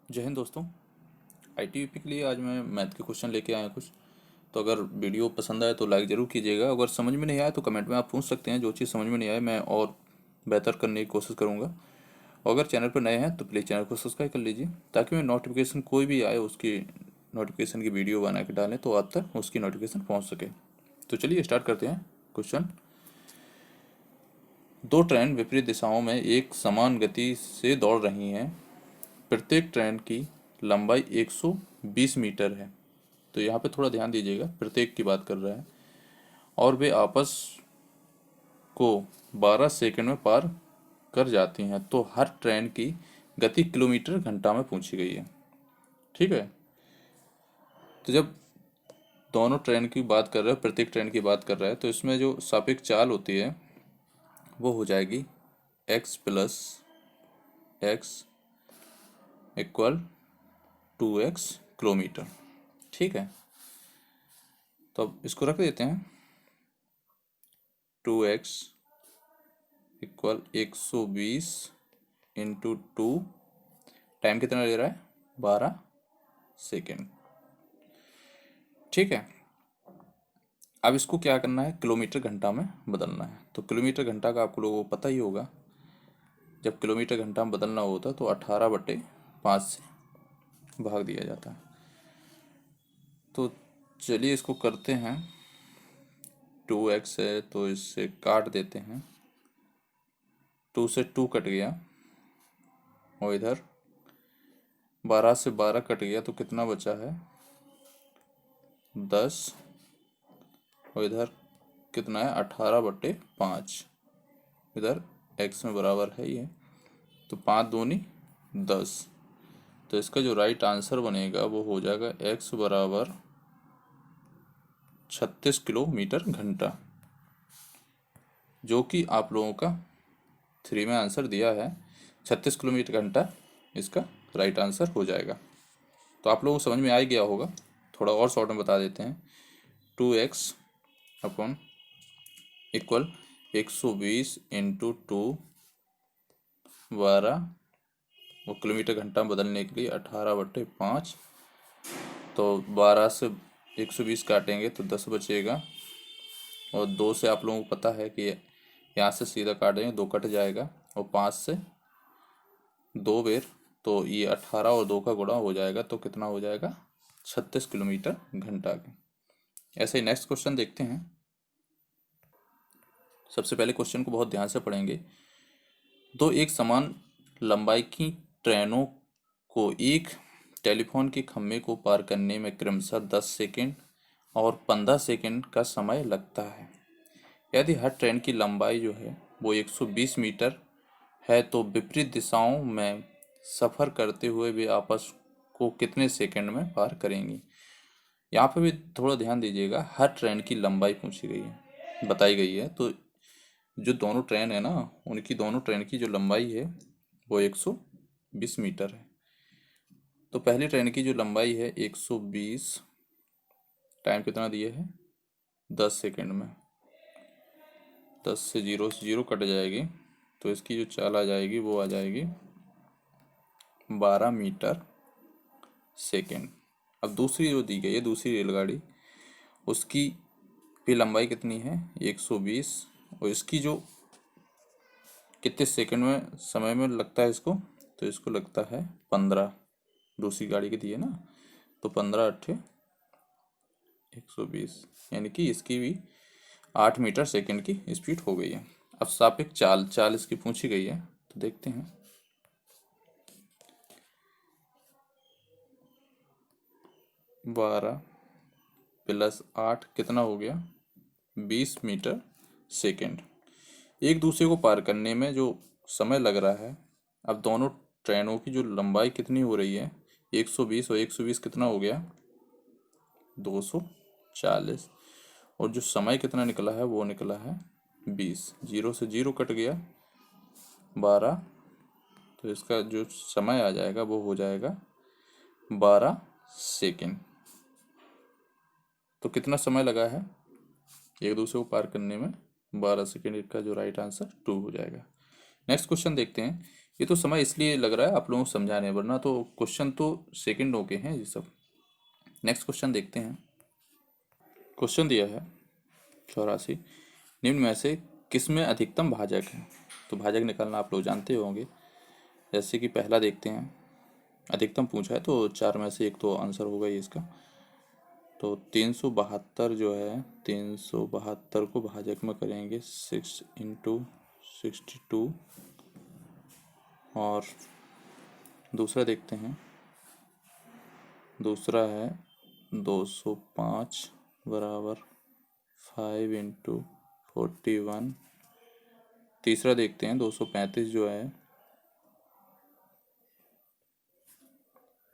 जय हिंद दोस्तों। आईटीबीपी के लिए आज मैं मैथ के क्वेश्चन लेके आया कुछ। तो अगर वीडियो पसंद आए तो लाइक ज़रूर कीजिएगा। अगर समझ में नहीं आया तो कमेंट में आप पूछ सकते हैं। जो चीज़ समझ में नहीं आए मैं और बेहतर करने की कोशिश करूँगा। और अगर चैनल पर नए हैं तो प्लीज़ चैनल को सब्सक्राइब कर लीजिए, ताकि मैं नोटिफिकेशन कोई भी आए उसकी नोटिफिकेशन की वीडियो बना के डालें तो आप तक उसकी नोटिफिकेशन पहुँच सके। तो चलिए स्टार्ट करते हैं क्वेश्चन। दो ट्रेन विपरीत दिशाओं में एक समान गति से दौड़ रही हैं। प्रत्येक ट्रेन की लंबाई 120 मीटर है। तो यहाँ पे थोड़ा ध्यान दीजिएगा, प्रत्येक की बात कर रहा है। और वे आपस को 12 सेकंड में पार कर जाती हैं। तो हर ट्रेन की गति किलोमीटर घंटा में पूछी गई है। ठीक है। तो जब दोनों ट्रेन की बात कर रहे हैं, प्रत्येक ट्रेन की बात कर रहा है, तो इसमें जो सापेक्ष चाल होती है वो हो जाएगी x plus x equal 2x kilometre. ठीक है। तो अब इसको रख देते हैं। 2x equal 120 into 2। टाइम कितना ले रहा है? 12 सेकेंड। ठीक है। अब इसको क्या करना है? किलोमीटर घंटा में बदलना है। तो किलोमीटर घंटा का आपको लोगों को पता ही होगा। जब किलोमीटर घंटा में बदलना होता है तो 18/5 से भाग दिया जाता है। तो चलिए इसको करते हैं। 2x है तो इससे काट देते हैं। 2 से 2 कट गया, और इधर 12 से 12 कट गया, तो कितना बचा है? 10। और इधर कितना है? 18/5। इधर x में बराबर है ये, तो 5 दूनी 10। तो इसका जो राइट आंसर बनेगा वो हो जाएगा x बराबर 36 किलोमीटर घंटा, जो कि आप लोगों का 3 में आंसर दिया है। 36 किलोमीटर घंटा इसका राइट आंसर हो जाएगा। तो आप लोगों को समझ में आ ही गया होगा। थोड़ा और शॉर्ट में बता देते हैं। 2x अपॉन इक्वल 120 इंटू 2 12, वो किलोमीटर घंटा में बदलने के लिए 18/5। तो 12 से 120 काटेंगे तो 10 बचेगा, और 2 से आप लोगों को पता है कि यहाँ से सीधा काटेंगे 2 कट जाएगा, और 5 से 2 बेर, तो ये 18 और 2 का गुणा हो जाएगा, तो कितना हो जाएगा? 36 किलोमीटर घंटा के। ऐसे ही नेक्स्ट क्वेश्चन देखते हैं। सबसे पहले क्वेश्चन को बहुत ध्यान से पढ़ेंगे। दो एक समान लंबाई की ट्रेनों को एक टेलीफोन के खंभे को पार करने में क्रमशः 10 सेकंड और 15 सेकंड का समय लगता है। यदि हर ट्रेन की लंबाई जो है वो 120 मीटर है, तो विपरीत दिशाओं में सफ़र करते हुए वे आपस को कितने सेकंड में पार करेंगी? यहाँ पे भी थोड़ा ध्यान दीजिएगा। हर ट्रेन की लंबाई पूछी गई है, बताई गई है। तो जो दोनों ट्रेन है ना, उनकी दोनों ट्रेन की जो लंबाई है वो 120 मीटर है। तो पहली ट्रेन की जो लंबाई है 120, टाइम कितना दिया है? 10 सेकंड में। 10 से 0 कट जाएगी, तो इसकी जो चाल आ जाएगी वो आ जाएगी 12 मीटर सेकंड। अब दूसरी जो दी गई है, दूसरी रेलगाड़ी, उसकी भी लंबाई कितनी है? 120, और इसकी जो कितने सेकंड में समय में लगता है इसको? तो इसको लगता है 15। दूसरी गाड़ी की दी है ना, तो 15 अट्ठे 120, यानी कि इसकी भी 8 मीटर सेकंड की स्पीड हो गई है। अब सापेक्ष चाल, चाल इसकी पूछी गई है, तो देखते हैं। 12 प्लस 8 कितना हो गया? 20 मीटर सेकंड। एक दूसरे को पार करने में जो समय लग रहा है, अब दोनों ट्रेनों की जो लंबाई कितनी हो रही है? 120, और 120 कितना हो गया? 240। और जो समय कितना निकला है वो निकला है 20। 0 से 0 कट गया, 12। तो इसका जो समय आ जाएगा वो हो जाएगा 12 सेकेंड। तो कितना समय लगा है एक दूसरे को पार करने में? 12 सेकेंड। का जो राइट आंसर 2 हो जाएगा। नेक्स्ट क्वेश्चन देखते हैं। ये तो समय इसलिए लग रहा है आप लोगों को समझाने, वरना तो क्वेश्चन तो सेकंडों के हैं ये सब। नेक्स्ट क्वेश्चन देखते हैं। क्वेश्चन दिया है 84, निम्न में से किस में अधिकतम भाजक है। तो भाजक निकालना आप लोग जानते होंगे। जैसे कि पहला देखते हैं, अधिकतम पूछा है तो चार में से एक तो आंसर होगा ही इसका। तो 372 जो है, 372 को भाजक में करेंगे 6 इंटू 62। और दूसरा देखते हैं, दूसरा है 205 बराबर 5 इंटू 41। तीसरा देखते हैं 235 जो है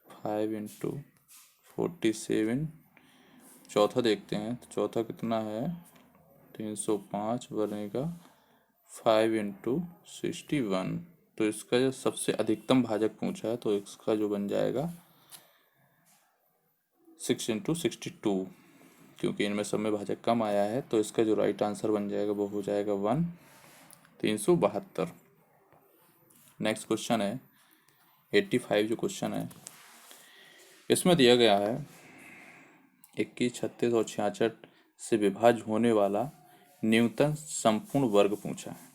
5 इंटू 47। चौथा देखते हैं, तो चौथा कितना है 305 बनेगा 5 इंटू 61। तो इसका जो सबसे अधिकतम भाजक पूछा है तो इसका जो बन जाएगा 6 इंटू 62। क्योंकि इनमें सब में भाजक कम आया है तो इसका जो राइट आंसर बन जाएगा वो हो जाएगा 1 372। नेक्स्ट क्वेश्चन है 85 जो क्वेश्चन है, इसमें दिया गया है 21, 36 और 66 से विभाज्य होने वाला न्यूनतम संपूर्ण वर्ग पूछा है।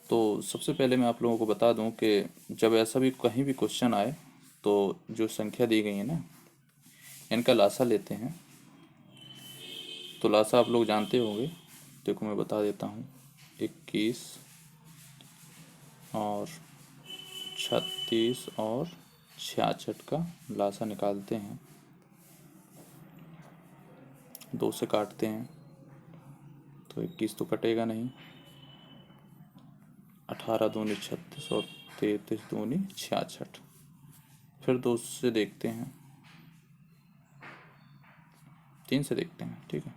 तो सबसे पहले मैं आप लोगों को बता दूं कि जब ऐसा भी कहीं भी क्वेश्चन आए तो जो संख्या दी गई है ना, इनका लासा लेते हैं। तो लासा आप लोग जानते होंगे, देखो मैं बता देता हूँ। 21 और 36 और 66 का लासा निकालते हैं। 2 से काटते हैं तो 21 तो कटेगा नहीं। 18 दूनी 36 और 33 दूनी 66। फिर 2 से देखते हैं, 3 से देखते हैं, ठीक है।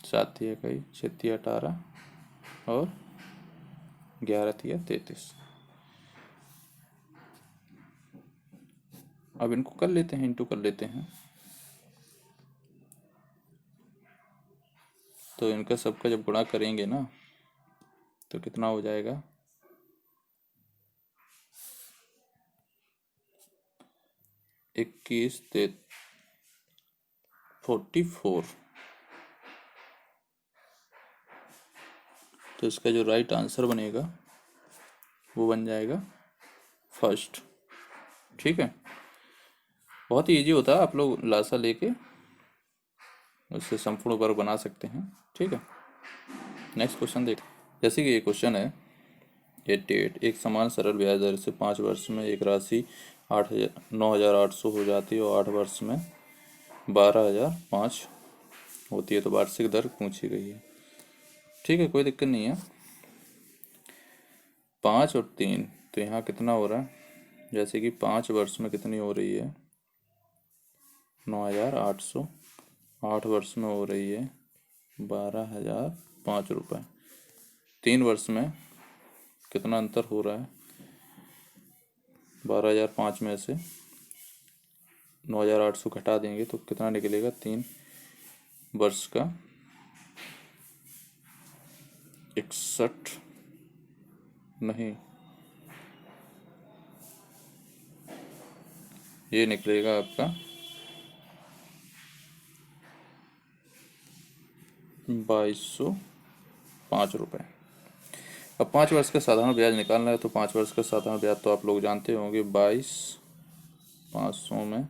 7 तिया 21, 6 तिया 18 और 11 तिया 33। अब इनको कर लेते हैं, इंटू कर लेते हैं। तो इनका सबका जब गुणा करेंगे ना तो कितना हो जाएगा 21 44। तो इसका जो राइट आंसर बनेगा वो बन जाएगा फर्स्ट। ठीक है, बहुत ही ईजी होता है, आप लोग लासा लेके उससे संपूर्ण वर्ग बना सकते हैं। ठीक है, नेक्स्ट क्वेश्चन देख। जैसे कि ये क्वेश्चन है 88, एक समान सरल ब्याज दर से 5 वर्ष में एक राशि 9,800 हो जाती है और 8 वर्ष में 12,005 होती है। तो वार्षिक दर पूछी गई है। ठीक है, कोई दिक्कत नहीं है। 5 और 3, तो यहाँ कितना हो रहा है, जैसे कि 5 वर्ष में कितनी हो रही है 9,800, 8 वर्ष में हो रही है 12,005 रुपये। 3 वर्ष में कितना अंतर हो रहा है, 12,005 में से 9,800 घटा देंगे तो कितना निकलेगा, 3 वर्ष का 61 नहीं, ये निकलेगा आपका 2,205 रुपये। अब 5 वर्ष का साधारण ब्याज निकालना है तो 5 वर्ष का साधारण ब्याज तो आप लोग जानते होंगे 22,500 में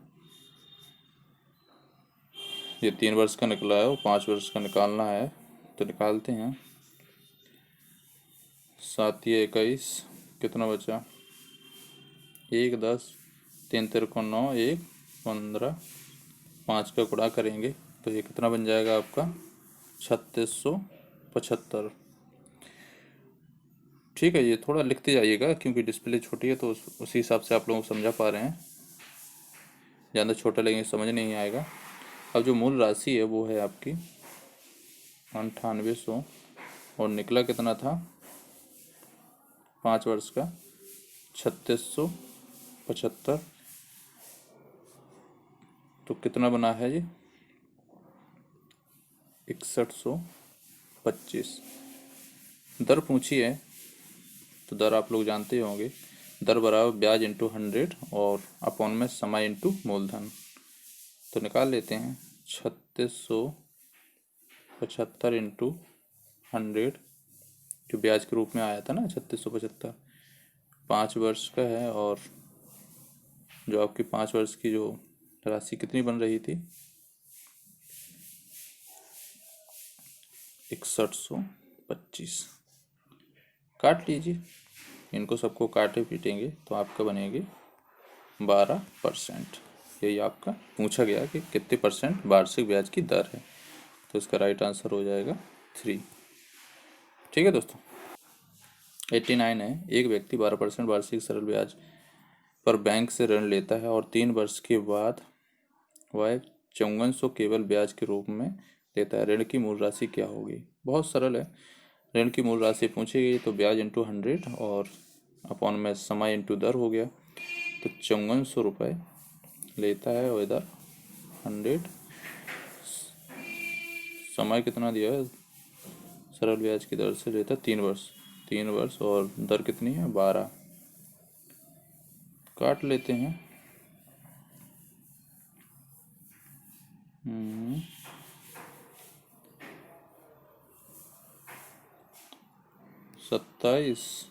ये 3 वर्ष का निकला है और 5 वर्ष का निकालना है तो निकालते हैं। 7 या 21, कितना बचा, 1 10, 3 तेरह को 9, 1 15, 5 का गुणा करेंगे तो ये कितना बन जाएगा आपका 3675। ठीक है, ये थोड़ा लिखते जाइएगा क्योंकि डिस्प्ले छोटी है तो उसी हिसाब से आप लोगों को समझा पा रहे हैं। ज़्यादा छोटा लगेंगे समझ नहीं आएगा। अब जो मूल राशि है वो है आपकी 9800 और निकला कितना था 5 वर्ष का 3675। तो कितना बना है ये 6125। दर पूछी है तो दर आप लोग जानते ही होंगे, दर बराबर ब्याज इंटू 100 और अपॉन में समय इंटू मूलधन। तो निकाल लेते हैं 3675 इंटू 100, जो ब्याज के रूप में आया था ना 3675, 5 वर्ष का है। और जो आपकी 5 वर्ष की जो राशि कितनी बन रही थी, 6125। काट लीजिए, इनको सबको काटे पीटेंगे तो आपका बनेगी 12%। यही आपका पूछा गया कि कितने परसेंट वार्षिक ब्याज की दर है, तो इसका राइट आंसर हो जाएगा 3। ठीक है दोस्तों। 89 है, एक व्यक्ति 12% वार्षिक सरल ब्याज पर बैंक से ऋण लेता है और 3 वर्ष के बाद वह 5400 केवल ब्याज के रूप में देता है। ऋण की मूल राशि क्या होगी? बहुत सरल है। ऋण की मूल राशि पूछी गई तो ब्याज इंटू 100 और अपॉन में समय इंटू दर हो गया। तो 5400 रुपये लेता है और इधर 100, समय कितना दिया है, सरल ब्याज की दर से लेता 3 वर्ष, 3 वर्ष और दर कितनी है 12। काट लेते हैं, 27,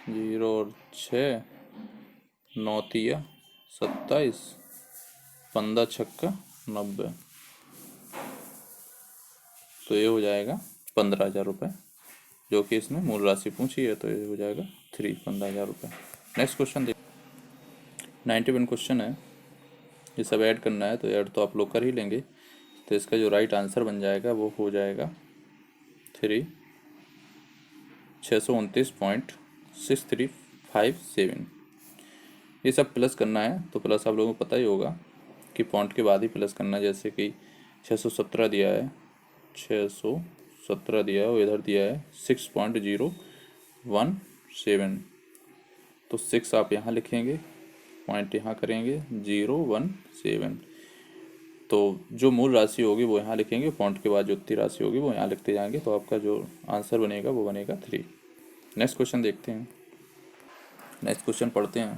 0 और 6, 9 तिया 27, 15 छक्का 90। तो ये हो जाएगा 15,000 रुपये, जो कि इसमें मूल राशि पूछी है। तो ये हो जाएगा 15,000 रुपये। नेक्स्ट क्वेश्चन देख, 91 क्वेश्चन है, ये सब ऐड करना है। तो ऐड तो आप लोग कर ही लेंगे। तो इसका जो राइट आंसर बन जाएगा वो हो जाएगा 629.6357। ये सब प्लस करना है, तो प्लस आप लोगों को पता ही होगा कि पॉइंट के बाद ही प्लस करना है। जैसे कि 617 दिया है, 617 दिया है और इधर दिया है 6.017। तो 6 आप यहाँ लिखेंगे, पॉइंट यहाँ करेंगे 017। तो जो मूल राशि होगी वो यहाँ लिखेंगे, पॉइंट के बाद जो उतनी राशि होगी वो यहाँ लिखते जाएंगे। तो आपका जो आंसर बनेगा वो बनेगा 3। नेक्स्ट क्वेश्चन देखते हैं। नेक्स्ट क्वेश्चन पढ़ते हैं।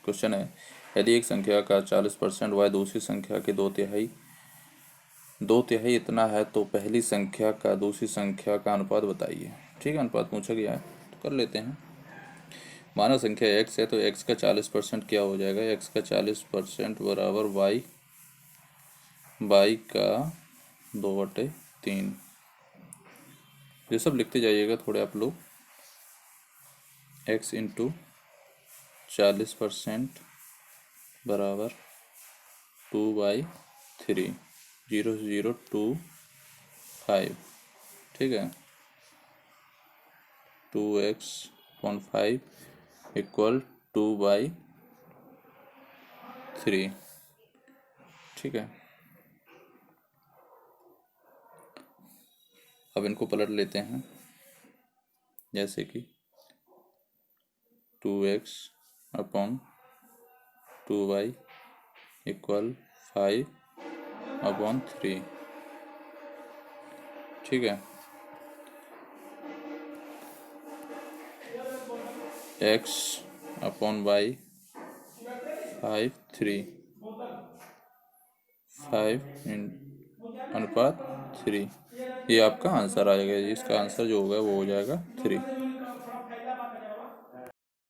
क्वेश्चन है, यदि एक संख्या का 40% व दूसरी संख्या के 2/3 इतना है तो पहली संख्या का दूसरी संख्या का अनुपात बताइए। ठीक है, अनुपात पूछा गया है तो कर लेते हैं। माना संख्या x है तो x का 40% क्या हो जाएगा, x का 40% बराबर y का 2/3। ये सब लिखते जाइएगा थोड़े आप लोग। x इंटू 40% बराबर 2/3, 0025। ठीक है, 2x/5 इक्वल 2/3। ठीक है, अब इनको पलट लेते हैं। जैसे कि 2x/2y इक्वल 5/3। ठीक है, x/y 5/3, 5 अनुपात 3। ये आपका आंसर आएगा। इसका आंसर जो होगा वो हो जाएगा 3।